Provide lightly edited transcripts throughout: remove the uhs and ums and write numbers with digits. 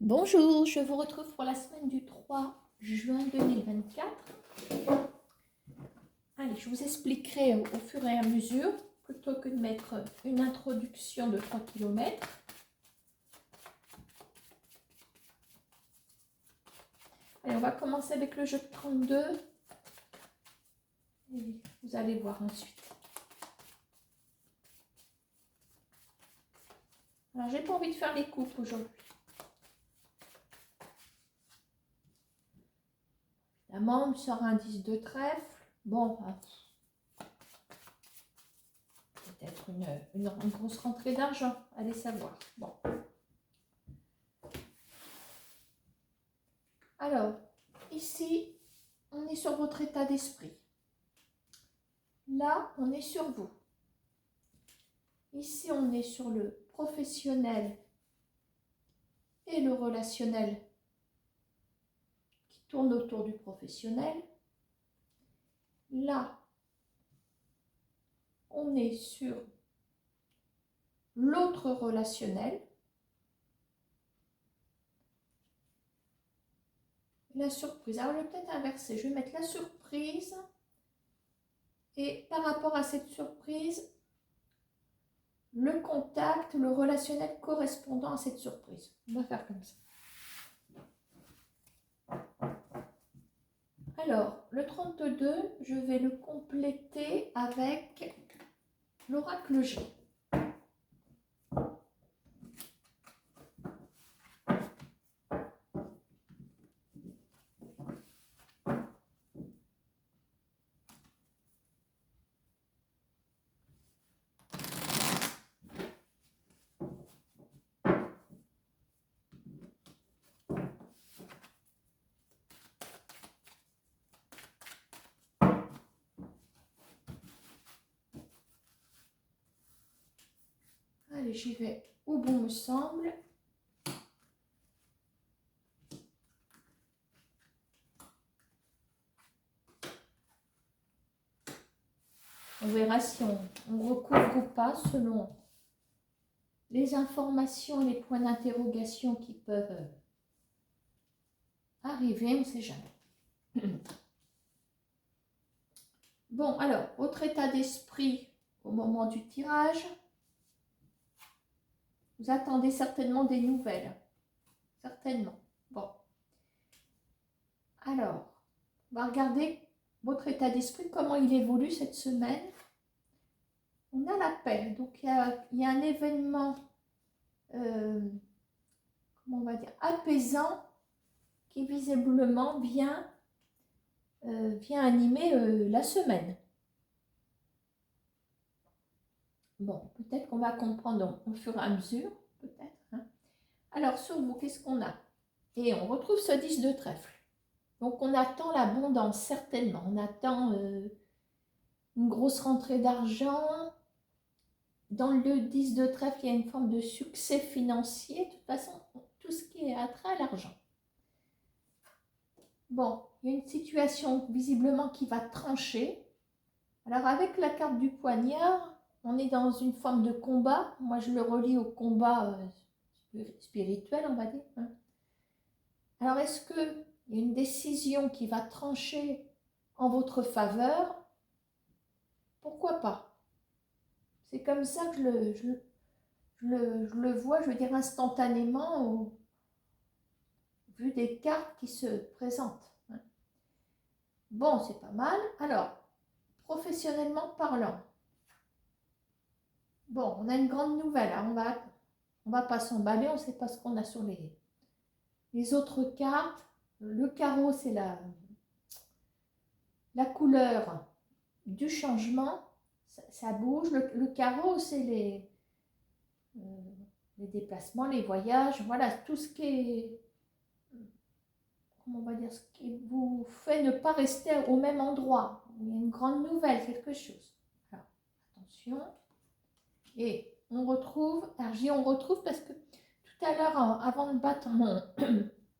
Bonjour, je vous retrouve pour la semaine du 3 juin 2024. Allez, je vous expliquerai au fur et à mesure, plutôt que de mettre une introduction de 3 km. Allez, on va commencer avec le jeu de 32. Et vous allez voir ensuite. Alors, j'ai pas envie de faire les coupes aujourd'hui. Évidemment, on me sort un 10 de trèfle. Bon, peut-être une grosse rentrée d'argent. Allez savoir. Bon. Alors, ici, on est sur votre état d'esprit. Là, on est sur vous. Ici, on est sur le professionnel et le relationnel qui tourne autour du professionnel. Là, on est sur l'autre relationnel. La surprise. Alors, je vais peut-être inverser. Je vais mettre la surprise. Et par rapport à cette surprise, le contact, le relationnel correspondant à cette surprise. On va faire comme ça. Alors, le 32, je vais le compléter avec l'oracle G. Allez, j'y vais où bon me semble. On verra si on recouvre ou pas selon les informations, les points d'interrogation qui peuvent arriver, on ne sait jamais. Bon, alors, votre état d'esprit au moment du tirage, vous attendez certainement des nouvelles. Certainement. Bon. Alors, on va regarder votre état d'esprit, comment il évolue cette semaine. On a la paix, donc il y a un événement, comment on va dire, apaisant qui visiblement vient animer la semaine. Bon, peut-être qu'on va comprendre au fur et à mesure, peut-être. Hein. Alors, sur vous, qu'est-ce qu'on a? Et on retrouve ce 10 de trèfle. Donc, on attend l'abondance, certainement. On attend une grosse rentrée d'argent. Dans le 10 de trèfle, il y a une forme de succès financier. De toute façon, tout ce qui est attrait à l'argent. Bon, il y a une situation visiblement qui va trancher. Alors, avec la carte du poignard, on est dans une forme de combat. Moi, je le relie au combat spirituel, on va dire. Hein. Alors, est-ce qu'il y a une décision qui va trancher en votre faveur? Pourquoi pas? C'est comme ça que je le vois, je veux dire, instantanément, vu des cartes qui se présentent. Hein. Bon, c'est pas mal. Alors, professionnellement parlant, bon, on a une grande nouvelle. Hein. On va pas s'emballer, on ne sait pas ce qu'on a sur les autres cartes. Le carreau, c'est la couleur du changement. Ça bouge. Le carreau, c'est les déplacements, les voyages. Voilà, tout ce qui est, comment on va dire, ce qui vous fait ne pas rester au même endroit. Il y a une grande nouvelle, quelque chose. Alors, attention. Et on retrouve, alors je dis on retrouve parce que tout à l'heure, avant de battre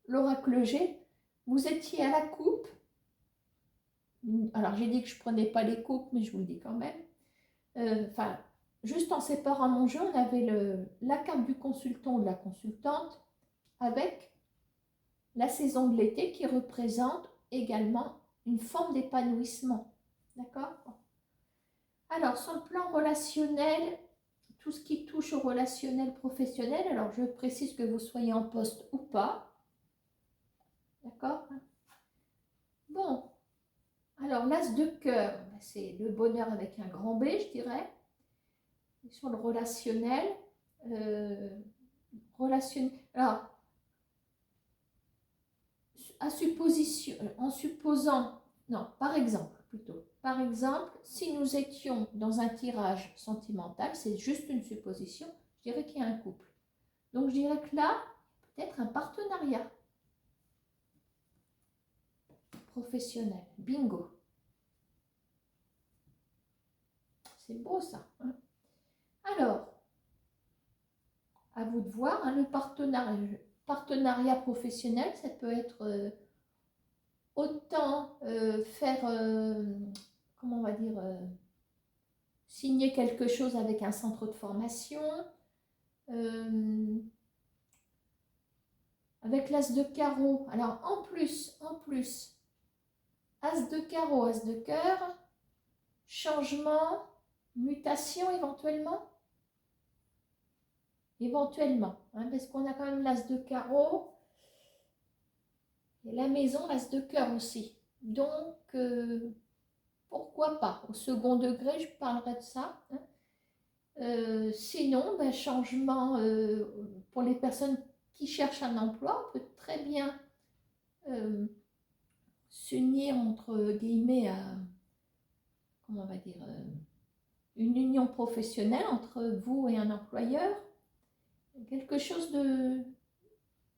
l'oracle G, vous étiez à la coupe. Alors j'ai dit que je ne prenais pas les coupes, mais je vous le dis quand même. Enfin, juste en séparant mon jeu, on avait la carte du consultant ou de la consultante avec la saison de l'été qui représente également une forme d'épanouissement. D'accord? Alors, sur le plan relationnel, tout ce qui touche au relationnel professionnel, alors je précise que vous soyez en poste ou pas. D'accord? Bon, alors l'as de cœur, c'est le bonheur avec un grand B, je dirais. Et sur le relationnel, alors, en supposant, non, par exemple plutôt, par exemple, si nous étions dans un tirage sentimental, c'est juste une supposition, je dirais qu'il y a un couple. Donc je dirais que là, peut-être un partenariat professionnel. Bingo. C'est beau ça. Hein? Alors, à vous de voir, hein, le partenariat professionnel, ça peut être autant faire, comment on va dire, signer quelque chose avec un centre de formation, avec l'as de carreau. Alors en plus, as de carreau, as de cœur, changement, mutation éventuellement. Éventuellement, hein, parce qu'on a quand même l'as de carreau et la maison, l'as de cœur aussi. Donc, pourquoi pas? Au second degré, je parlerai de ça. Hein. Sinon, ben, changement pour les personnes qui cherchent un emploi, on peut très bien s'unir entre guillemets à, comment on va dire, une union professionnelle entre vous et un employeur. Quelque chose de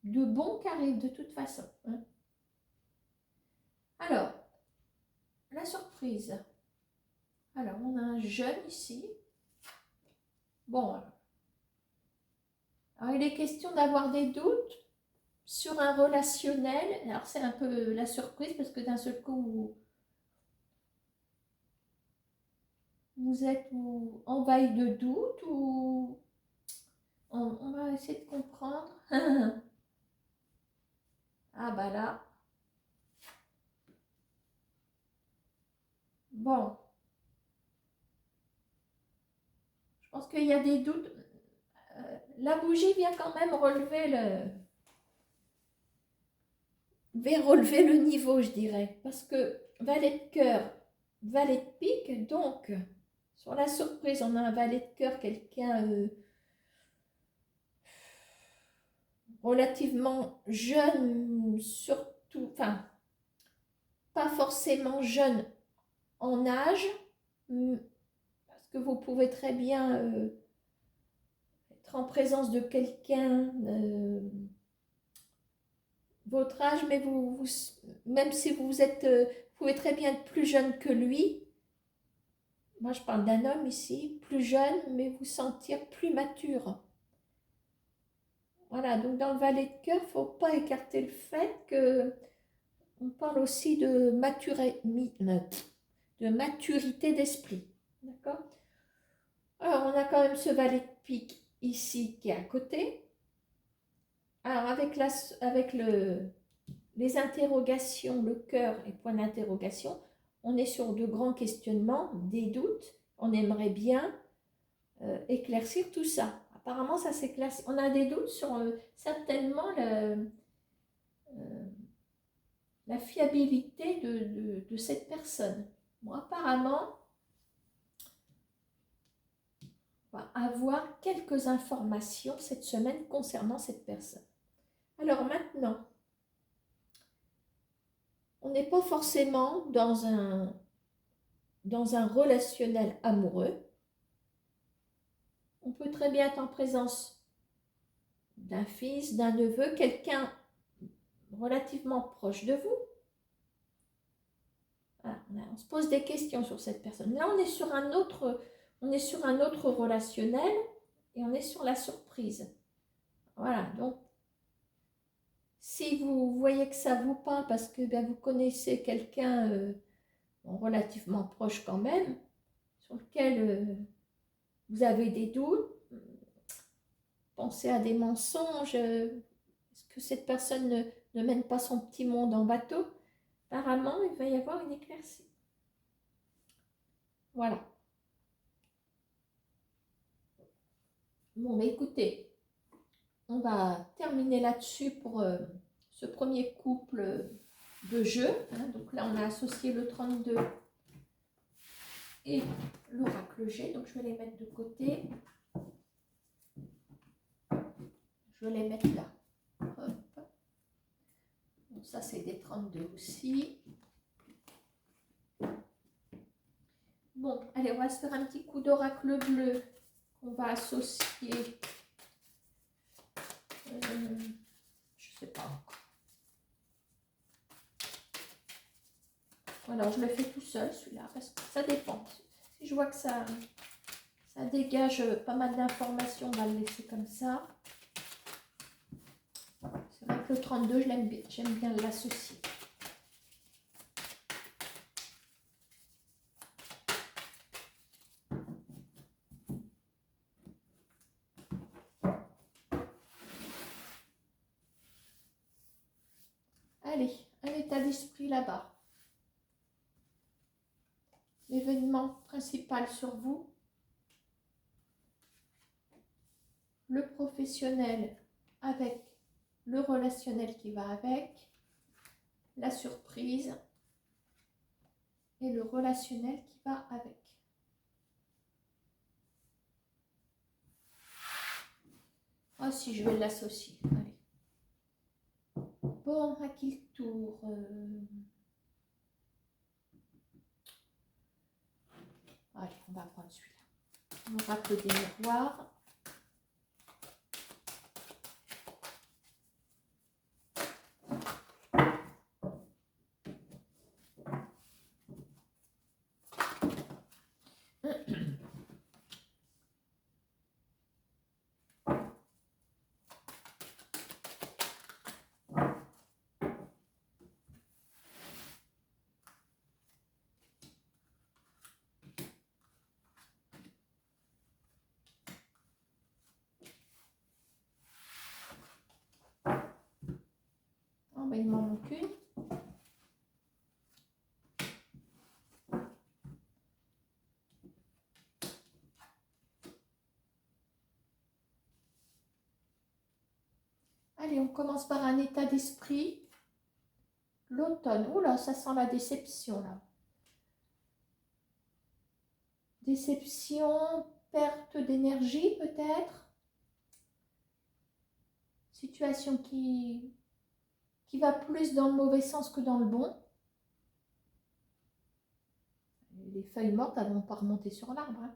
bon qui arrive de toute façon. Hein. Alors, la surprise. Alors, on a un jeune ici. Bon, alors il est question d'avoir des doutes sur un relationnel. Alors, c'est un peu la surprise parce que d'un seul coup, vous êtes envahi de doutes ou on va essayer de comprendre. Ah bah là. Bon. Je pense qu'il y a des doutes. La bougie vient quand même relever le niveau, je dirais. Parce que valet de cœur, valet de pique, donc sur la surprise, on a un valet de cœur, quelqu'un relativement jeune, surtout, enfin, pas forcément jeune en âge, parce que vous pouvez très bien être en présence de quelqu'un votre âge, mais même si vous êtes, vous pouvez très bien être plus jeune que lui. Moi, je parle d'un homme ici, plus jeune, mais vous sentir plus mature. Voilà, donc dans le valet de cœur, il ne faut pas écarter le fait que on parle aussi de maturité d'esprit. D'accord? Alors, on a quand même ce valet de pique ici qui est à côté. Alors, avec les interrogations, le cœur et point d'interrogation, on est sur de grands questionnements, des doutes. On aimerait bien éclaircir tout ça. Apparemment, ça s'éclaircit. On a des doutes sur certainement la fiabilité de cette personne. Bon, apparemment, on va avoir quelques informations cette semaine concernant cette personne. Alors maintenant, on n'est pas forcément dans un relationnel amoureux. On peut très bien être en présence d'un fils, d'un neveu, quelqu'un relativement proche de vous. Voilà, on se pose des questions sur cette personne. Là, on est sur un autre relationnel et on est sur la surprise. Voilà, donc si vous voyez que ça vous parle parce que vous connaissez quelqu'un relativement proche quand même, sur lequel vous avez des doutes, pensez à des mensonges, Est-ce que cette personne ne mène pas son petit monde en bateau? Apparemment, il va y avoir une éclaircie. Voilà. Bon, mais écoutez, on va terminer là-dessus pour ce premier couple de jeux. Hein. Donc là, on a associé le 32 et l'oracle G. Donc je vais les mettre de côté. Je vais les mettre là. Hop. Donc ça, c'est des 32 aussi. Bon, allez, on va se faire un petit coup d'oracle bleu. On va associer. Je ne sais pas encore. Alors, je le fais tout seul, celui-là, parce que ça dépend. Si je vois que ça dégage pas mal d'informations, on va le laisser comme ça. C'est vrai que le 32, j'aime bien l'associer. Allez, un état d'esprit là-bas. L'événement principal sur vous. Le professionnel avec le relationnel qui va avec. La surprise et le relationnel qui va avec. Ah si, je vais l'associer. Allez. Bon, à qui le tour Allez, on va prendre celui-là. On rappelle des miroirs. Oh, ben, il m'en manque une. Allez, on commence par un état d'esprit. L'automne. Oula, ça sent la déception là. Déception, perte d'énergie peut-être. Situation qui va plus dans le mauvais sens que dans le bon. Les feuilles mortes, elles ne vont pas remonter sur l'arbre. Hein.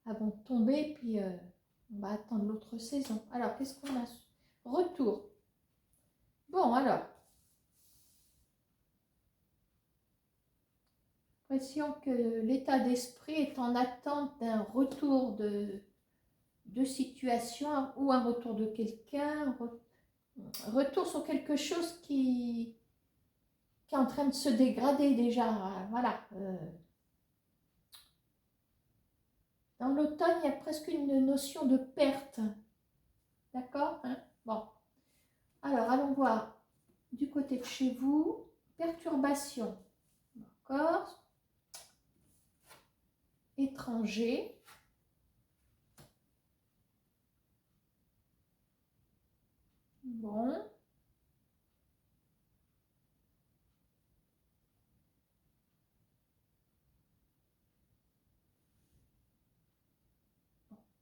Elles vont tomber, puis on va attendre l'autre saison. Alors, qu'est-ce qu'on a? Retour. Bon, alors. L'impression que l'état d'esprit est en attente d'un retour de situation ou un retour de quelqu'un, retour sur quelque chose qui est en train de se dégrader déjà. Voilà. Dans l'automne, il y a presque une notion de perte. D'accord, hein? Bon. Alors, allons voir du côté de chez vous. Perturbation. D'accord. Étranger. Bon.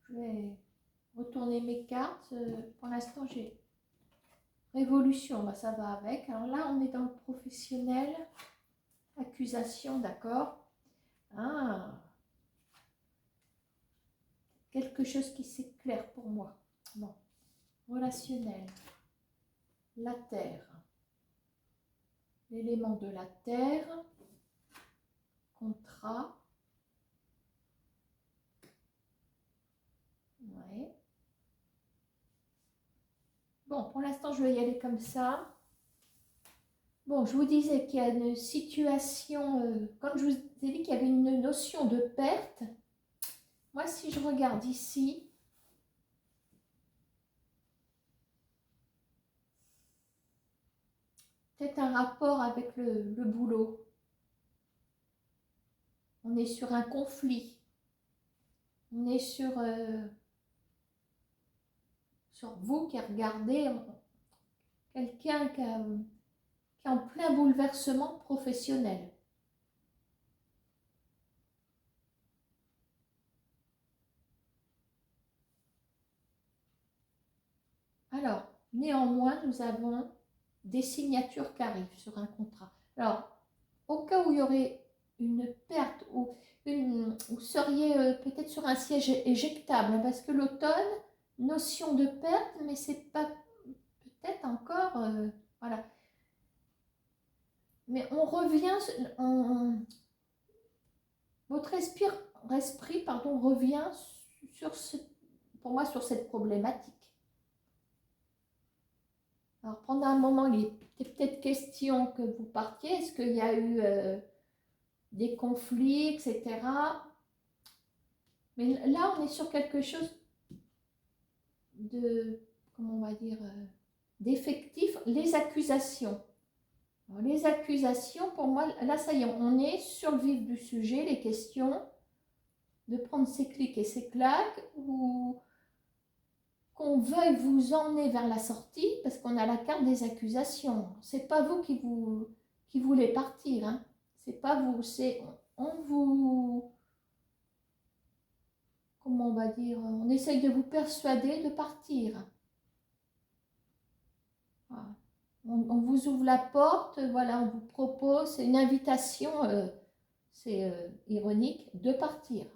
Je vais retourner mes cartes. Pour l'instant, j'ai révolution. Bah, ça va avec. Alors là, on est dans le professionnel. Accusation, d'accord. Ah. Quelque chose qui s'éclaire pour moi. Bon. Relationnel. La terre. L'élément de la terre. Contrat. Ouais. Bon, pour l'instant, je vais y aller comme ça. Bon, je vous disais qu'il y a une situation, quand je vous ai dit qu'il y avait une notion de perte, moi, si je regarde ici, peut-être un rapport avec le boulot. On est sur un conflit. On est sur vous qui regardez quelqu'un qui est en plein bouleversement professionnel. Alors, néanmoins, nous avons des signatures qui arrivent sur un contrat. Alors, au cas où il y aurait une perte ou vous seriez peut-être sur un siège éjectable, hein, parce que l'automne, notion de perte, mais c'est pas peut-être encore, voilà. Mais on revient, votre esprit, pardon, revient sur pour moi sur cette problématique. Alors pendant un moment, il était peut-être question que vous partiez. Est-ce qu'il y a eu des conflits, etc. Mais là, on est sur quelque chose de, comment on va dire, d'effectif. Les accusations. Alors, les accusations, pour moi, là, ça y est, on est sur le vif du sujet, les questions de prendre ses clics et ses claques, ou qu'on veuille vous emmener vers la sortie, parce qu'on a la carte des accusations. C'est pas vous qui voulez partir, hein. C'est pas vous, c'est on vous, comment on va dire, on essaye de vous persuader de partir. Voilà. On vous ouvre la porte, voilà, on vous propose, c'est une invitation, c'est ironique, de partir.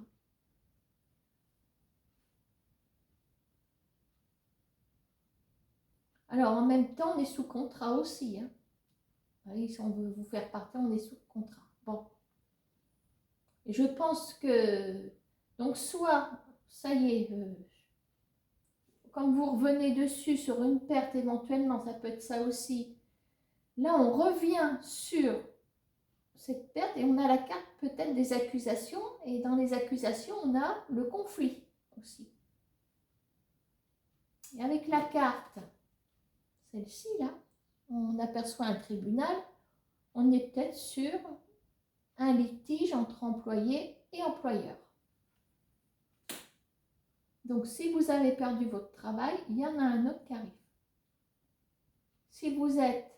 Alors en même temps, on est sous contrat aussi, hein. Oui, si on veut vous faire partir, on est sous contrat. Bon. Et je pense que, donc soit, ça y est, quand vous revenez dessus sur une perte éventuellement, ça peut être ça aussi. Là, on revient sur cette perte et on a la carte peut-être des accusations. Et dans les accusations, on a le conflit aussi. Et avec la carte, celle-ci là, on aperçoit un tribunal. On est peut-être sur un litige entre employé et employeur. Donc, si vous avez perdu votre travail, il y en a un autre qui arrive. Si vous êtes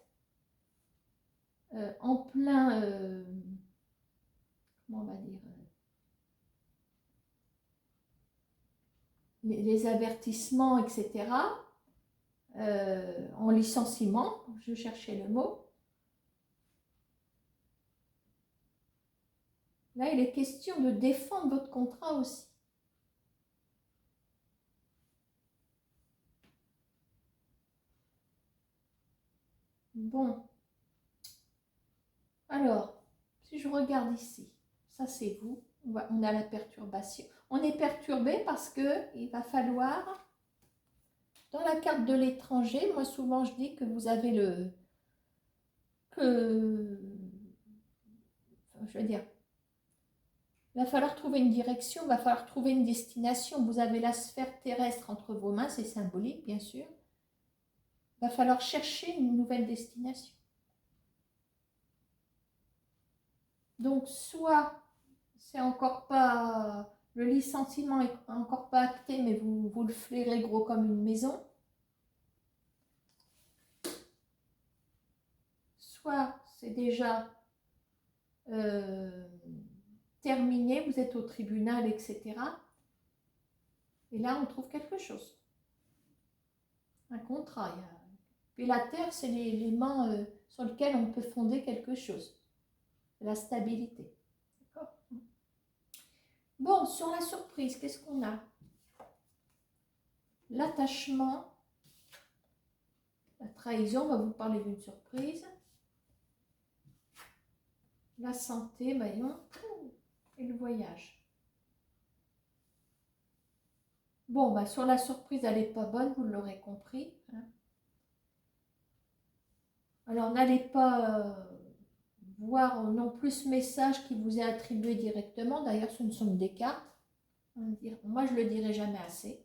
en plein, comment on va dire, les avertissements, etc., en licenciement, je cherchais le mot. Là, il est question de défendre votre contrat aussi. Bon. Alors, si je regarde ici, ça c'est vous, on a la perturbation. On est perturbé parce qu'il va falloir, dans la carte de l'étranger, moi souvent je dis que vous avez je veux dire, il va falloir trouver une direction, il va falloir trouver une destination. Vous avez la sphère terrestre entre vos mains, c'est symbolique bien sûr. Il va falloir chercher une nouvelle destination. Donc, soit c'est encore pas, le licenciement est encore pas acté, mais vous le flairez gros comme une maison. Soit c'est déjà terminé, vous êtes au tribunal, etc. Et là, on trouve quelque chose. Un contrat. Et la terre, c'est l'élément sur lequel on peut fonder quelque chose. La stabilité. D'accord ? Bon, sur la surprise, qu'est-ce qu'on a? L'attachement, la trahison, on va vous parler d'une surprise. La santé, voyons, et le voyage. Bon, bah, sur la surprise, elle n'est pas bonne, vous l'aurez compris. Hein. Alors, n'allez pas voir non plus ce message qui vous est attribué directement. D'ailleurs, ce ne sont que des cartes. Moi, je ne le dirai jamais assez.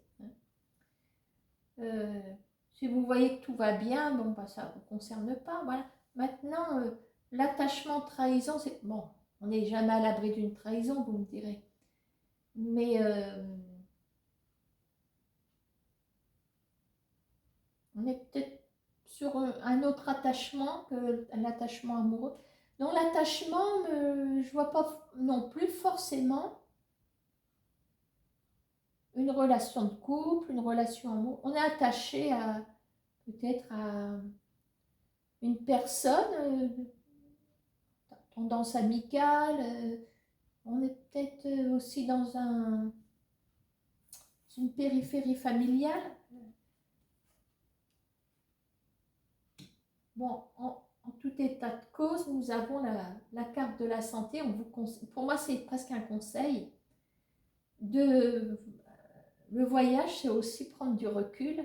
Hein. Si vous voyez que tout va bien, bon, bah, ça ne vous concerne pas. Voilà. Maintenant, l'attachement trahison, c'est... Bon, on n'est jamais à l'abri d'une trahison, vous me direz. Mais on est peut-être sur un autre attachement qu'un attachement amoureux. Dans l'attachement, je ne vois pas non plus forcément une relation de couple, une relation amoureuse. On est attaché à peut-être à une personne, tendance amicale. On est peut-être aussi dans une périphérie familiale. Bon, en tout état de cause, nous avons la carte de la santé. Pour moi, c'est presque un conseil. Le voyage, c'est aussi prendre du recul.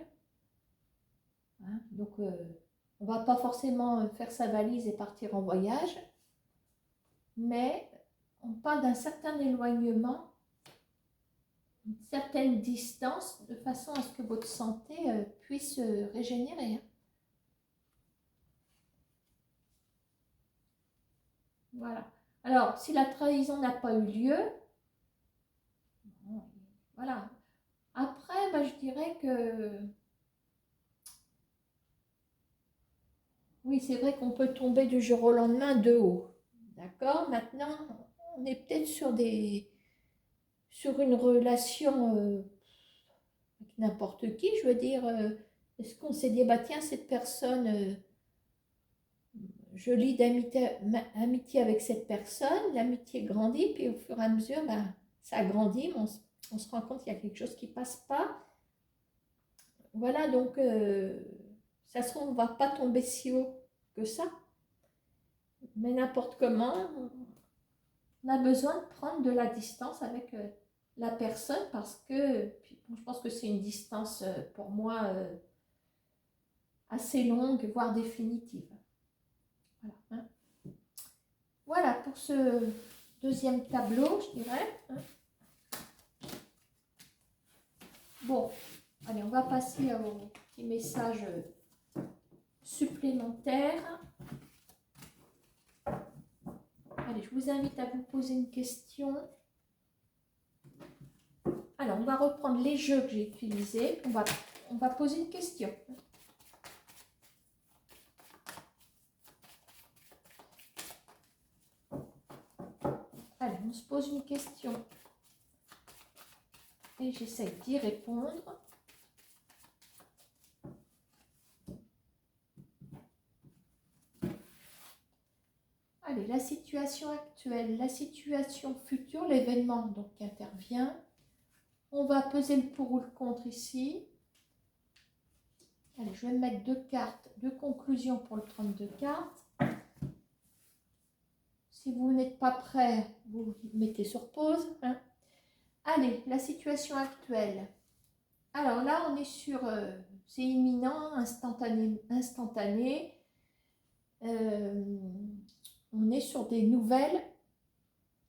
Hein, donc, on ne va pas forcément faire sa valise et partir en voyage, mais on parle d'un certain éloignement, une certaine distance, de façon à ce que votre santé puisse se régénérer. Hein. Voilà. Alors, si la trahison n'a pas eu lieu, voilà. Après, je dirais que oui, c'est vrai qu'on peut tomber du jour au lendemain de haut. D'accord? Maintenant, on est peut-être sur une relation avec n'importe qui. Je veux dire, est-ce qu'on s'est dit, bah tiens, cette personne, je lie d'amitié avec cette personne, l'amitié grandit, puis au fur et à mesure, ça grandit, mais on se rend compte qu'il y a quelque chose qui ne passe pas. Voilà, donc, ça se trouve, on ne va pas tomber si haut que ça. Mais n'importe comment, on a besoin de prendre de la distance avec la personne parce que, puis, je pense que c'est une distance pour moi assez longue, voire définitive. Voilà, hein. Voilà pour ce deuxième tableau, je dirais. Hein. Bon, allez, on va passer au petit message supplémentaire. Allez, je vous invite à vous poser une question. Alors, on va reprendre les jeux que j'ai utilisés. On va poser une question. Allez, on se pose une question. Et j'essaie d'y répondre. Allez, la situation actuelle, la situation future, l'événement donc qui intervient. On va peser le pour ou le contre ici. Allez, je vais mettre 2 cartes de conclusion pour le 32 cartes. Si vous n'êtes pas prêt, vous mettez sur pause. Hein. Allez, la situation actuelle. Alors là, on est sur, c'est imminent, instantané. On est sur des nouvelles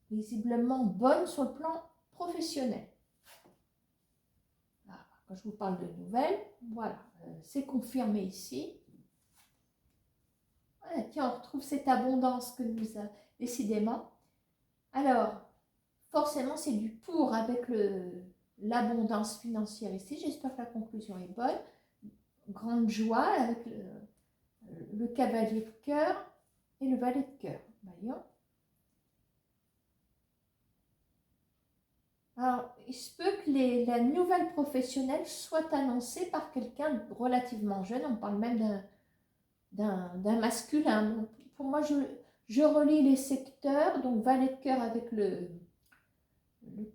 visiblement bonnes sur le plan professionnel. Ah, quand je vous parle de nouvelles, voilà, c'est confirmé ici. Voilà, tiens, on retrouve cette abondance que nous a décidément. Alors, forcément, c'est du pour avec l'abondance financière ici. J'espère que la conclusion est bonne. Grande joie avec le cavalier de cœur et le valet de cœur. Voyons. Alors, il se peut que la nouvelle professionnelle soit annoncée par quelqu'un de relativement jeune. On parle même d'un masculin. Pour moi, je relie les secteurs. Donc, valet de cœur avec le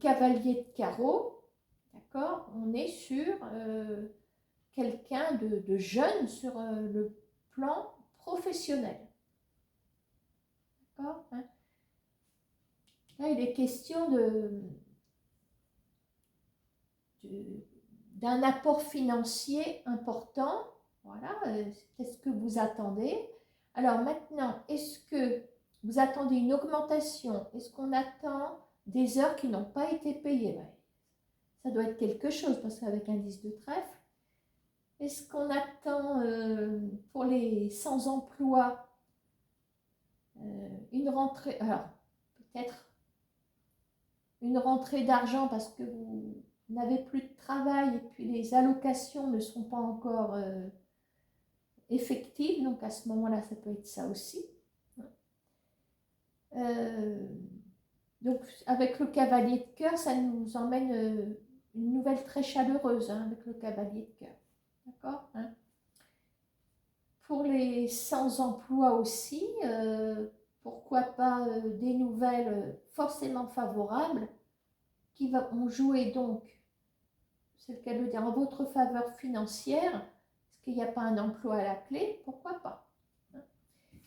cavalier de carreau. D'accord? On est sur quelqu'un de jeune sur le plan professionnel. D'accord? Hein? Là, il est question d'un apport financier important. Voilà, c'est ce que vous attendez. Alors maintenant, est-ce que vous attendez une augmentation? Est-ce qu'on attend des heures qui n'ont pas été payées? Ça doit être quelque chose parce qu'avec l'indice de trèfle, est-ce qu'on attend pour les sans-emploi une rentrée, alors peut-être une rentrée d'argent parce que vous n'avez plus de travail et puis les allocations ne sont pas encore effectives, donc à ce moment-là, ça peut être ça aussi. Donc avec le cavalier de cœur, ça nous emmène une nouvelle très chaleureuse hein, avec le cavalier de cœur. D'accord hein. Pour les sans emploi aussi, pourquoi pas des nouvelles forcément favorables qui vont jouer donc, c'est le cas de le dire, en votre faveur financière, parce qu'il n'y a pas un emploi à la clé, pourquoi pas.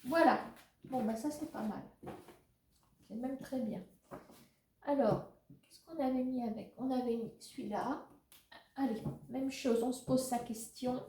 Voilà, bon ben ça c'est pas mal, c'est même très bien. Alors, qu'est-ce qu'on avait mis avec? On avait mis celui-là. Allez, même chose, on se pose sa question.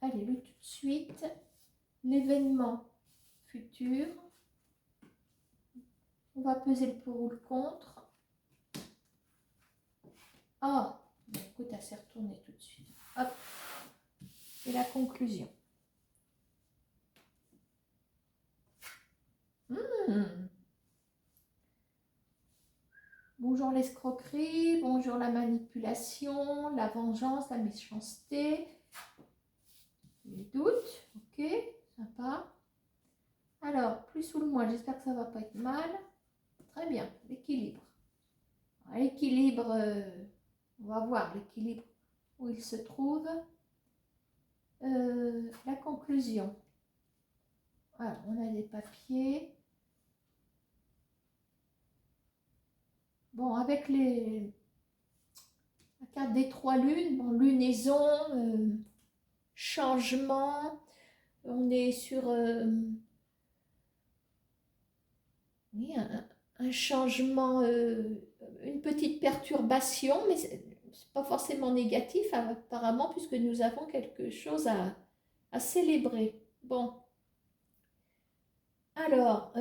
Allez, tout de suite, l'événement futur. On va peser le pour ou le contre. Ah, écoute, elle s'est retournée tout de suite. Hop. Et la conclusion. Bonjour l'escroquerie, bonjour la manipulation, la vengeance, la méchanceté, les doutes, ok, sympa. Alors, plus ou le moins, j'espère que ça va pas être mal. Très bien, l'équilibre. L'équilibre, on va voir l'équilibre où il se trouve. La conclusion. Alors, on a des papiers. Bon, avec la carte des trois lunes, bon, lunaison, changement, on est sur oui, un changement, une petite perturbation, mais c'est pas forcément négatif apparemment, puisque nous avons quelque chose à célébrer. Bon, alors,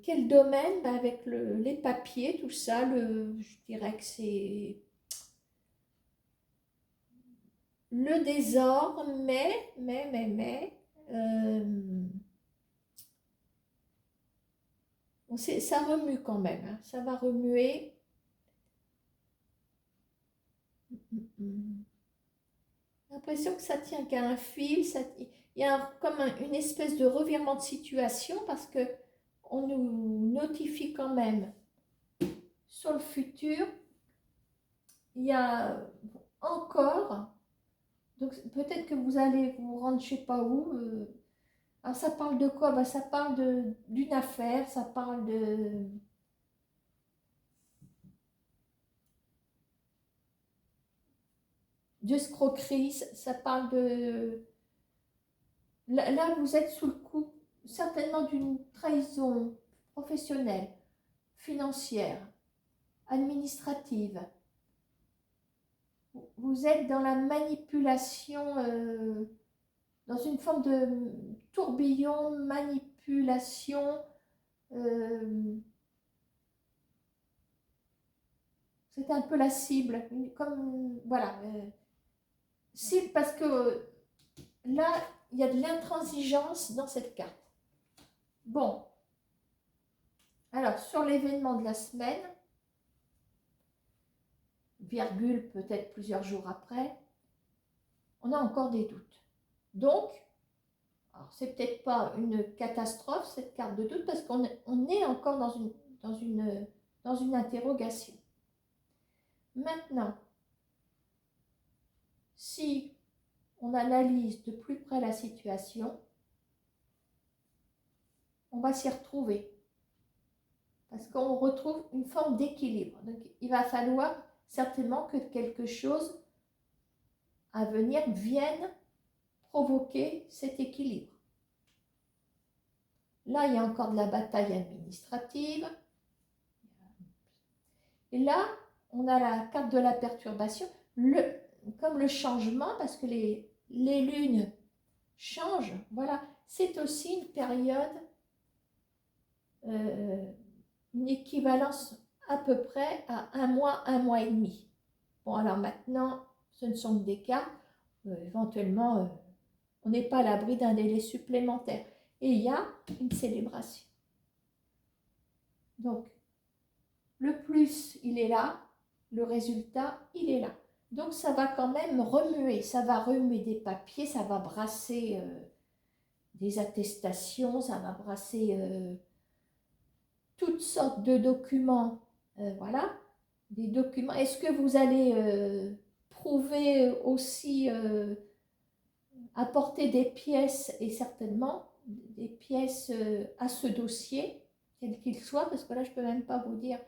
quel domaine? Ben, avec les papiers, tout ça, je dirais que c'est le désordre, mais, ça remue quand même, hein, ça va remuer. L'impression que ça tient qu'à un fil, il y a comme une espèce de revirement de situation parce que on nous notifie quand même sur le futur. Il y a encore, donc peut-être que vous allez vous rendre je sais pas où. Alors ça parle de quoi? Ben, ça parle d'une affaire, ça parle d'escroquerie, ça parle de... Là, vous êtes sous le coup certainement d'une trahison professionnelle, financière, administrative. Vous êtes dans la manipulation, dans une forme de tourbillon, manipulation. C'est un peu la cible, comme voilà, cible parce que là, il y a de l'intransigeance dans cette carte. Bon, alors sur l'événement de la semaine, virgule peut-être plusieurs jours après, on a encore des doutes. Donc, c'est peut-être pas une catastrophe cette carte de doute parce qu'on est encore dans une interrogation. Maintenant, si on analyse de plus près la situation, on va s'y retrouver. Parce qu'on retrouve une forme d'équilibre. Donc, il va falloir certainement que quelque chose à venir vienne provoquer cet équilibre. Là, il y a encore de la bataille administrative. Et là, on a la carte de la perturbation, comme le changement, parce que les lunes changent. Voilà, c'est aussi une période, une équivalence à peu près à un mois et demi. Bon, alors maintenant, ce ne sont que des cartes. Éventuellement, on n'est pas à l'abri d'un délai supplémentaire. Et il y a une célébration. Donc, le plus, il est là. Le résultat, il est là. Donc, ça va quand même remuer. Ça va remuer des papiers, ça va brasser des attestations, ça va brasser toutes sortes de documents. Voilà, des documents. Est-ce que vous allez prouver aussi, apporter des pièces, et certainement des pièces à ce dossier, quel qu'il soit, parce que là, je ne peux même pas vous dire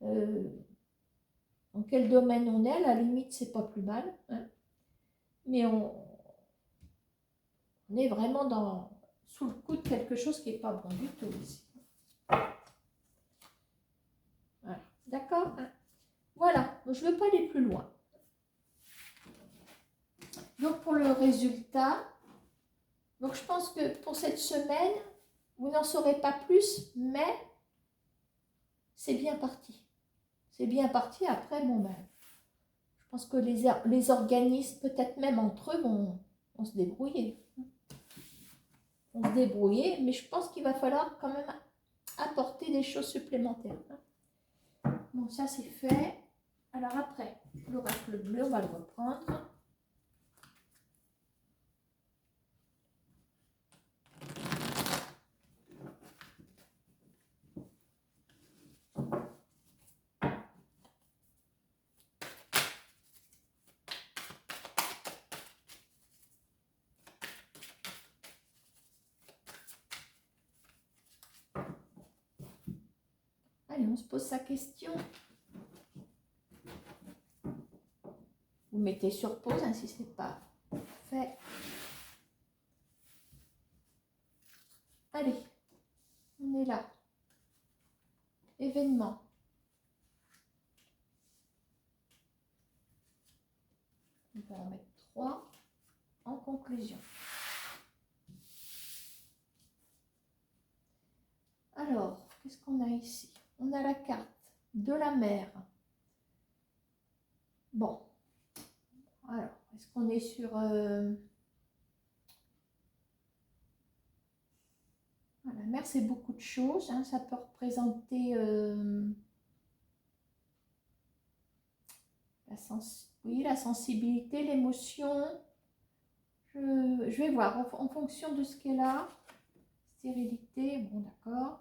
dans quel domaine on est. À la limite, c'est pas plus mal, hein. Mais on est vraiment sous le coup de quelque chose qui n'est pas bon du tout ici. Voilà. D'accord, hein. Voilà, je ne veux pas aller plus loin. Donc, pour le résultat, donc je pense que pour cette semaine, vous n'en saurez pas plus, mais c'est bien parti. C'est bien parti. Après, bon, ben, je pense que les organismes, peut-être même entre eux, vont se débrouiller. Vont se débrouiller, mais je pense qu'il va falloir quand même apporter des choses supplémentaires. Bon, ça c'est fait. Alors après, l'oracle bleu, on va le reprendre. Allez, on se pose sa question. Vous mettez sur pause, hein, si ce n'est pas fait. Allez, on est là. Événement. On va en mettre 3 en conclusion. Alors, qu'est-ce qu'on a ici? On a la carte de la mer. Bon. Alors, est-ce qu'on est sur... La mer, c'est beaucoup de choses, hein. Ça peut représenter la sensibilité, l'émotion. Je vais voir en fonction de ce qu'elle a. Stérilité, bon d'accord.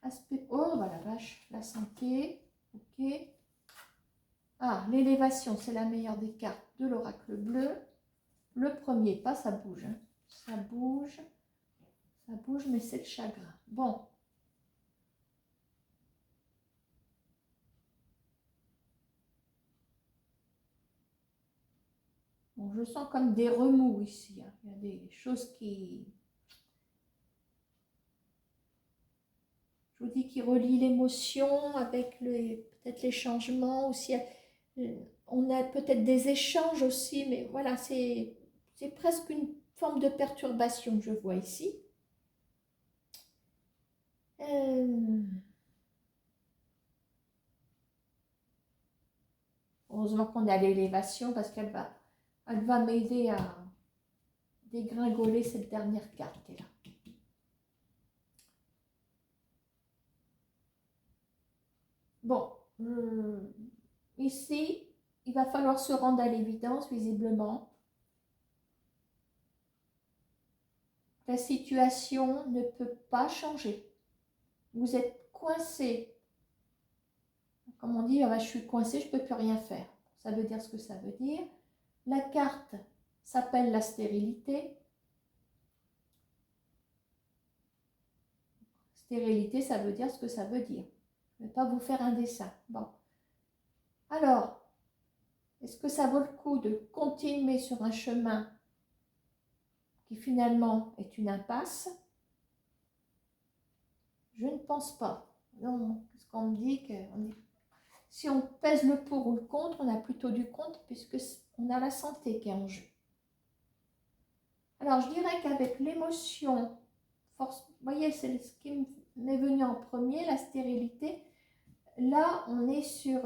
Aspect, oh bah la vache, la santé, ok. Ah, l'élévation, c'est la meilleure des cartes de l'oracle bleu. Le premier pas, ça bouge, hein. Ça bouge, mais c'est le chagrin. Bon. Bon, je sens comme des remous ici, hein. Il y a des choses qui... Je vous dis qui relient l'émotion avec peut-être les changements aussi. On a peut-être des échanges aussi, mais voilà, c'est presque une forme de perturbation que je vois ici. Heureusement qu'on a l'élévation parce qu'elle va m'aider à dégringoler cette dernière carte qui est là. Bon, ici, il va falloir se rendre à l'évidence, visiblement. La situation ne peut pas changer. Vous êtes coincé. Comme on dit, ah bah, je suis coincé, je ne peux plus rien faire. Ça veut dire ce que ça veut dire. La carte s'appelle la stérilité. Stérilité, ça veut dire ce que ça veut dire. Je ne vais pas vous faire un dessin. Bon. Alors, est-ce que ça vaut le coup de continuer sur un chemin qui finalement est une impasse? Je ne pense pas. Non, parce qu'on me dit qu'on est... Si on pèse le pour ou le contre, on a plutôt du contre puisque on a la santé qui est en jeu. Alors, je dirais qu'avec l'émotion, vous voyez, c'est ce qui m'est venu en premier, la stérilité. Là, on est sur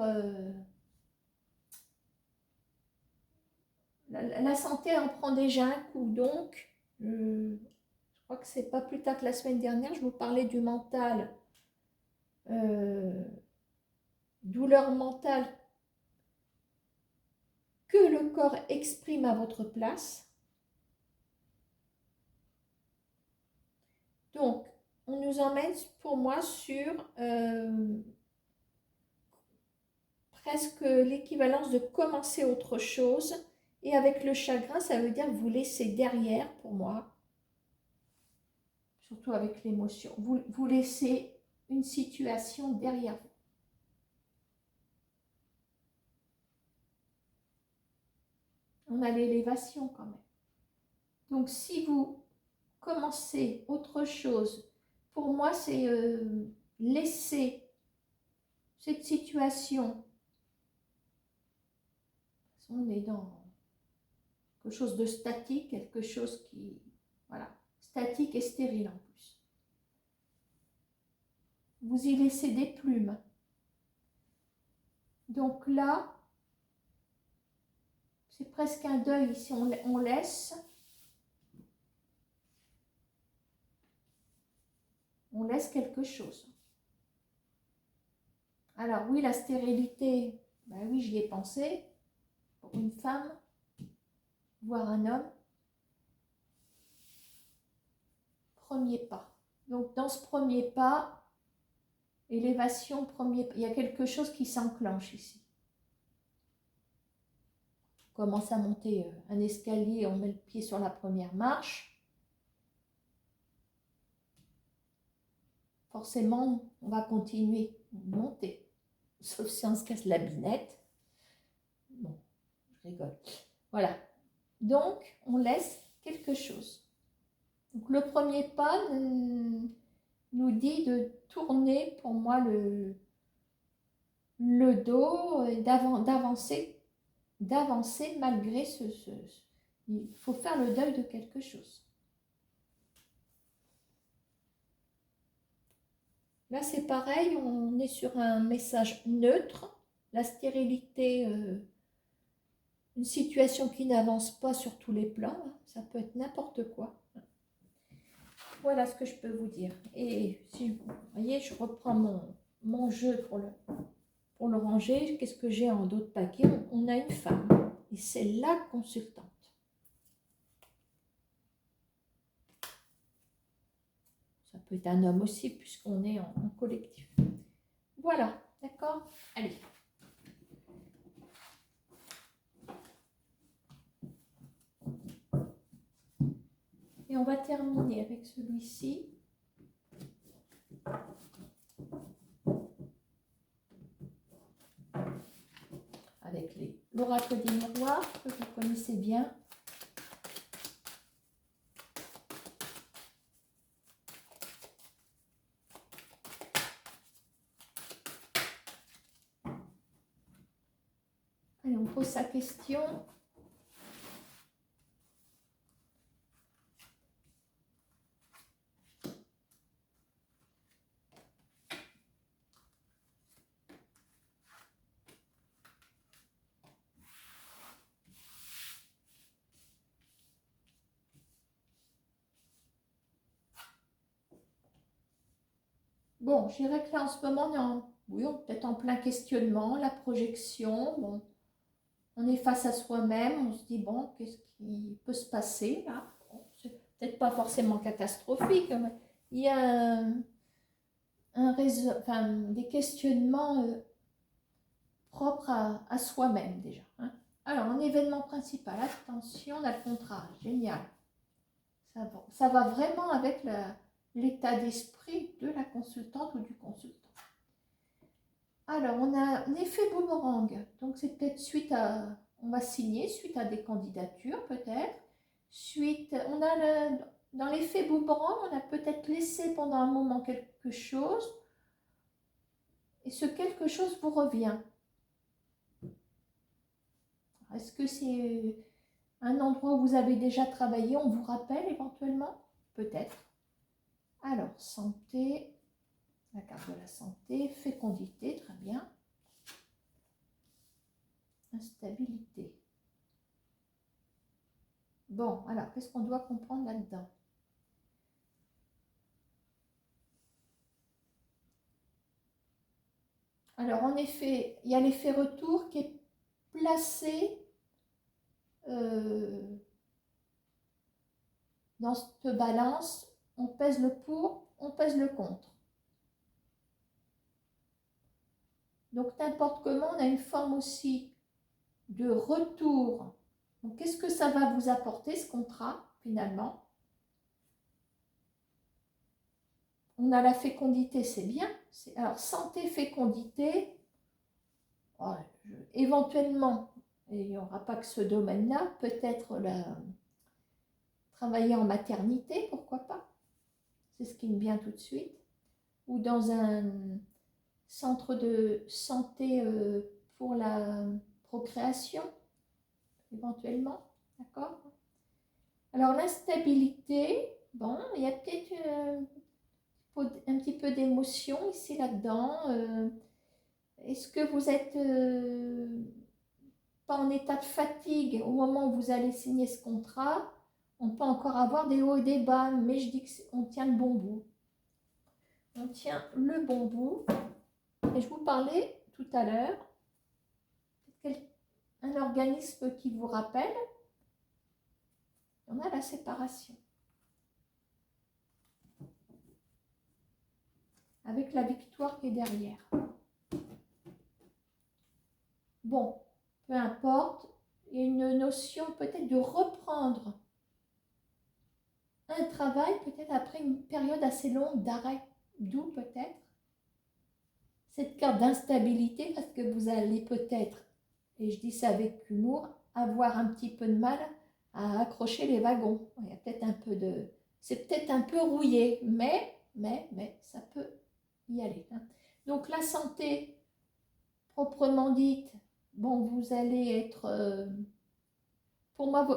la santé en prend déjà un coup. Donc, je crois que c'est pas plus tard que la semaine dernière, je vous parlais du mental, douleur mentale que le corps exprime à votre place. Donc, on nous emmène pour moi sur presque l'équivalence de commencer autre chose. Et avec le chagrin, ça veut dire vous laissez derrière, pour moi, surtout avec l'émotion, vous laissez une situation derrière vous. On a l'élévation quand même. Donc, si vous commencez autre chose, pour moi, c'est laisser cette situation. On est dans quelque chose de statique, quelque chose qui, voilà, statique et stérile en plus. Vous y laissez des plumes. Donc là, c'est presque un deuil ici, on laisse. On laisse quelque chose. Alors oui, la stérilité, ben oui, j'y ai pensé. Pour une femme, voire un homme. Premier pas. Donc dans ce premier pas, élévation, premier pas, il y a quelque chose qui s'enclenche ici. On commence à monter un escalier, on met le pied sur la première marche. Forcément, on va continuer à monter. Sauf si on se casse la binette. Bon, je rigole. Voilà. Donc, on laisse quelque chose. Donc, le premier pas nous dit de tourner, pour moi, le dos, d'avancer malgré il faut faire le deuil de quelque chose. Là, c'est pareil, on est sur un message neutre. La stérilité, une situation qui n'avance pas sur tous les plans, ça peut être n'importe quoi. Voilà ce que je peux vous dire. Et si vous voyez, je reprends mon jeu pour le ranger. Qu'est-ce que j'ai en d'autres paquets? On a une femme et c'est la consultante. Ça peut être un homme aussi puisqu'on est en collectif. Voilà, d'accord? Allez. Et on va terminer avec celui-ci. Avec l'oracle des miroirs que vous connaissez bien. Allez, on pose sa question. Bon, je dirais que là, en ce moment, on est peut-être en plein questionnement, la projection. Bon, on est face à soi-même, on se dit, bon, qu'est-ce qui peut se passer là? Bon, c'est peut-être pas forcément catastrophique, mais il y a des questionnements propres à soi-même déjà. Hein. Alors, un événement principal, attention, on a le contrat, génial. Ça va vraiment avec l'état d'esprit de la consultante ou du consultant. Alors, on a un effet boomerang. Donc, c'est peut-être on va signer suite à des candidatures, peut-être. Dans l'effet boomerang, on a peut-être laissé pendant un moment quelque chose. Et ce quelque chose vous revient. Est-ce que c'est un endroit où vous avez déjà travaillé? On vous rappelle éventuellement? Peut-être. Alors, santé, la carte de la santé, fécondité, très bien. Instabilité. Bon, alors, qu'est-ce qu'on doit comprendre là-dedans? Alors, en effet, il y a l'effet retour qui est placé dans cette balance. On pèse le pour, on pèse le contre. Donc, n'importe comment, on a une forme aussi de retour. Donc, qu'est-ce que ça va vous apporter, ce contrat, finalement? On a la fécondité, c'est bien. Alors, santé, fécondité, éventuellement, et il n'y aura pas que ce domaine-là, peut-être travailler en maternité, pourquoi pas? C'est ce qui me vient tout de suite. Ou dans un centre de santé pour la procréation, éventuellement, d'accord? Alors, l'instabilité, bon, il y a peut-être un petit peu d'émotion ici, là-dedans. Est-ce que vous êtes pas en état de fatigue au moment où vous allez signer ce contrat? On peut encore avoir des hauts et des bas, mais je dis qu'on tient le bon bout. On tient le bon bout. Et je vous parlais tout à l'heure un organisme qui vous rappelle, on a la séparation. Avec la victoire qui est derrière. Bon, peu importe, il y a une notion peut-être de reprendre un travail, peut-être après une période assez longue d'arrêt, d'où peut-être cette carte d'instabilité, parce que vous allez peut-être, et je dis ça avec humour, avoir un petit peu de mal à accrocher les wagons. Il y a peut-être un peu de... C'est peut-être un peu rouillé, mais ça peut y aller. Donc la santé, proprement dite, bon, vous allez être... pour moi,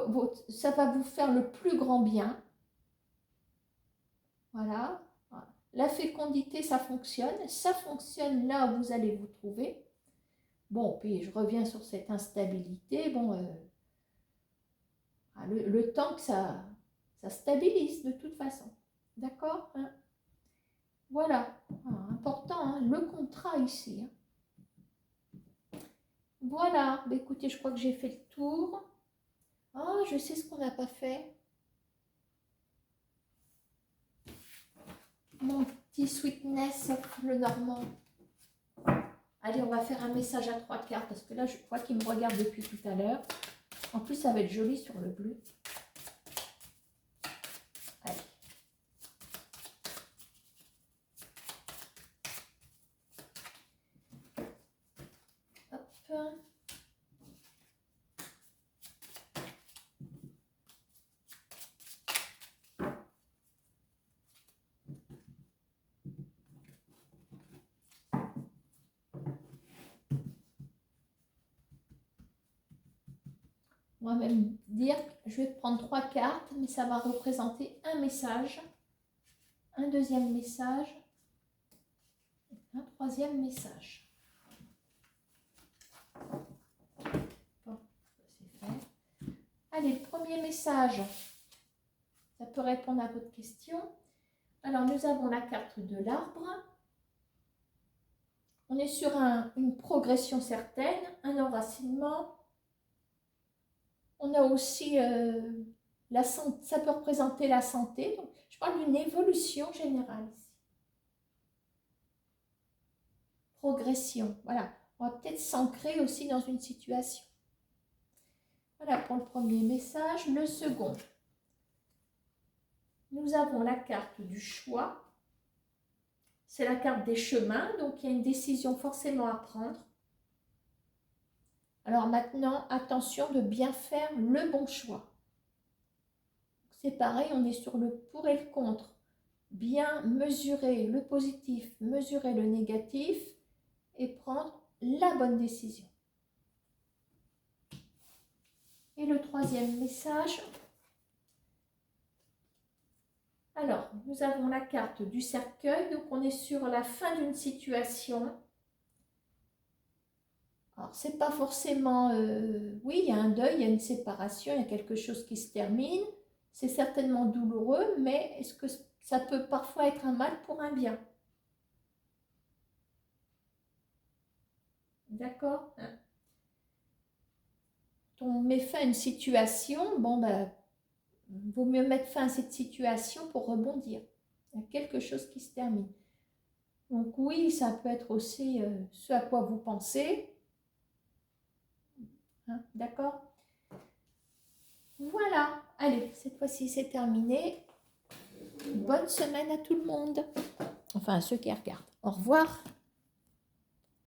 ça va vous faire le plus grand bien. Voilà. La fécondité, ça fonctionne. Ça fonctionne là où vous allez vous trouver. Bon, puis je reviens sur cette instabilité. Bon, le temps que ça stabilise de toute façon. D'accord, hein? Voilà. Important, hein, le contrat ici. Hein. Voilà. Bah, écoutez, je crois que j'ai fait le tour. Ah, je sais ce qu'on n'a pas fait. Mon petit sweetness, le normand. Allez, on va faire un message à 3 quarts parce que là, je crois qu'il me regarde depuis tout à l'heure. En plus, ça va être joli sur le bleu. Allez. Hop. On va même dire que je vais prendre 3 cartes, mais ça va représenter un message, un deuxième message, un troisième message. Bon, c'est fait. Allez, le premier message, ça peut répondre à votre question. Alors, nous avons la carte de l'arbre. On est sur une progression certaine, un enracinement. On a aussi la santé, ça peut représenter la santé. Donc, je parle d'une évolution générale ici. Progression, voilà. On va peut-être s'ancrer aussi dans une situation. Voilà pour le premier message. Le second, nous avons la carte du choix. C'est la carte des chemins, donc il y a une décision forcément à prendre. Alors maintenant, attention de bien faire le bon choix. C'est pareil, on est sur le pour et le contre. Bien mesurer le positif, mesurer le négatif et prendre la bonne décision. Et le troisième message. Alors, nous avons la carte du cercueil, donc on est sur la fin d'une situation. Alors, c'est pas forcément... oui, il y a un deuil, il y a une séparation, il y a quelque chose qui se termine. C'est certainement douloureux, mais est-ce que ça peut parfois être un mal pour un bien? D'accord? On met fin à une situation, bon, ben, vaut mieux mettre fin à cette situation pour rebondir. Il y a quelque chose qui se termine. Donc oui, ça peut être aussi ce à quoi vous pensez. Hein, d'accord? Voilà. Allez, cette fois-ci, c'est terminé. Bonne semaine à tout le monde. Enfin, à ceux qui regardent. Au revoir.